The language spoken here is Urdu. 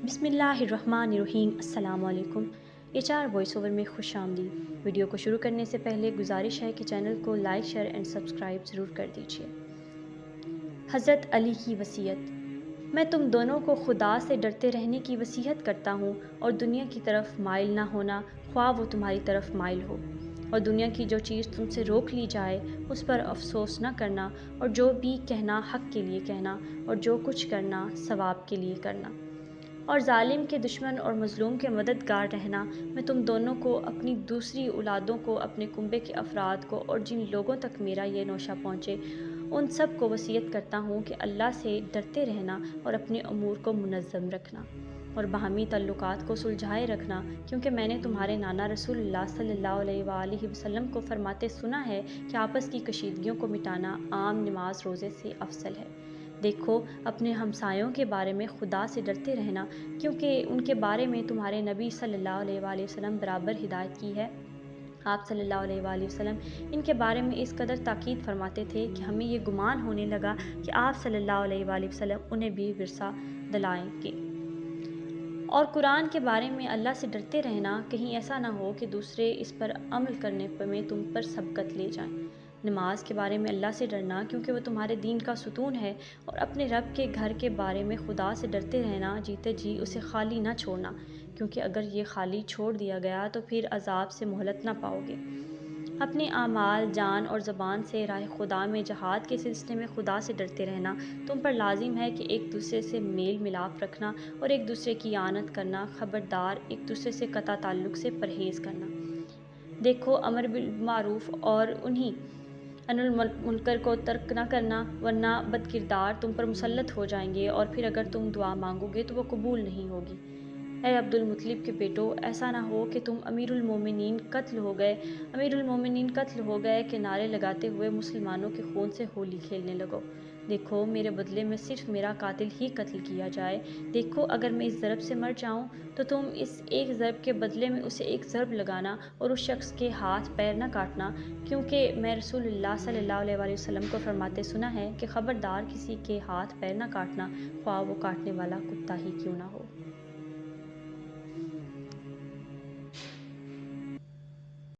بسم اللہ الرحمن الرحیم۔ السلام علیکم۔ HR وائس اوور میں خوش آمدید۔ ویڈیو کو شروع کرنے سے پہلے گزارش ہے کہ چینل کو لائک شیئر اینڈ سبسکرائب ضرور کر دیجیے۔ حضرت علی کی وصیت: میں تم دونوں کو خدا سے ڈرتے رہنے کی وصیت کرتا ہوں اور دنیا کی طرف مائل نہ ہونا، خواہ وہ تمہاری طرف مائل ہو، اور دنیا کی جو چیز تم سے روک لی جائے اس پر افسوس نہ کرنا، اور جو بھی کہنا حق کے لیے کہنا، اور جو کچھ کرنا ثواب کے لیے کرنا، اور ظالم کے دشمن اور مظلوم کے مددگار رہنا۔ میں تم دونوں کو، اپنی دوسری اولادوں کو، اپنے کنبے کے افراد کو، اور جن لوگوں تک میرا یہ نوشہ پہنچے ان سب کو وصیت کرتا ہوں کہ اللہ سے ڈرتے رہنا اور اپنے امور کو منظم رکھنا اور باہمی تعلقات کو سلجھائے رکھنا، کیونکہ میں نے تمہارے نانا رسول اللہ صلی اللہ علیہ وآلہ وسلم کو فرماتے سنا ہے کہ آپس کی کشیدگیوں کو مٹانا عام نماز روزے سے افضل ہے۔ دیکھو، اپنے ہمسایوں کے بارے میں خدا سے ڈرتے رہنا، کیونکہ ان کے بارے میں تمہارے نبی صلی اللہ علیہ وآلہ وسلم برابر ہدایت کی ہے۔ آپ صلی اللہ علیہ وآلہ وسلم ان کے بارے میں اس قدر تاکید فرماتے تھے کہ ہمیں یہ گمان ہونے لگا کہ آپ صلی اللہ علیہ وآلہ وسلم انہیں بھی ورثہ دلائیں گے۔ اور قرآن کے بارے میں اللہ سے ڈرتے رہنا، کہیں ایسا نہ ہو کہ دوسرے اس پر عمل کرنے میں تم پر سبقت لے جائیں۔ نماز کے بارے میں اللہ سے ڈرنا، کیونکہ وہ تمہارے دین کا ستون ہے، اور اپنے رب کے گھر کے بارے میں خدا سے ڈرتے رہنا، جیتے جی اسے خالی نہ چھوڑنا، کیونکہ اگر یہ خالی چھوڑ دیا گیا تو پھر عذاب سے مہلت نہ پاؤ گے۔ اپنے اعمال، جان اور زبان سے راہ خدا میں جہاد کے سلسلے میں خدا سے ڈرتے رہنا۔ تم پر لازم ہے کہ ایک دوسرے سے میل ملاپ رکھنا اور ایک دوسرے کی اعانت کرنا، خبردار ایک دوسرے سے قطع تعلق سے پرہیز کرنا۔ دیکھو، امر بالمعروف اور نہی عن المنکر کو ترک نہ کرنا، ورنہ بد کردار تم پر مسلط ہو جائیں گے، اور پھر اگر تم دعا مانگو گے تو وہ قبول نہیں ہوگی۔ اے عبد المطلب کے بیٹو، ایسا نہ ہو کہ تم امیر المومنین قتل ہو گئے کے نعرے لگاتے ہوئے مسلمانوں کے خون سے ہولی کھیلنے لگو۔ دیکھو، میرے بدلے میں صرف میرا قاتل ہی قتل کیا جائے۔ دیکھو، اگر میں اس ضرب سے مر جاؤں تو تم اس ایک ضرب کے بدلے میں اسے ایک ضرب لگانا اور اس شخص کے ہاتھ پیر نہ کاٹنا، کیونکہ میں رسول اللہ صلی اللہ علیہ وآلہ وسلم کو فرماتے سنا ہے کہ خبردار کسی کے ہاتھ پیر نہ کاٹنا، خواہ وہ کاٹنے والا کتا ہی کیوں نہ ہو۔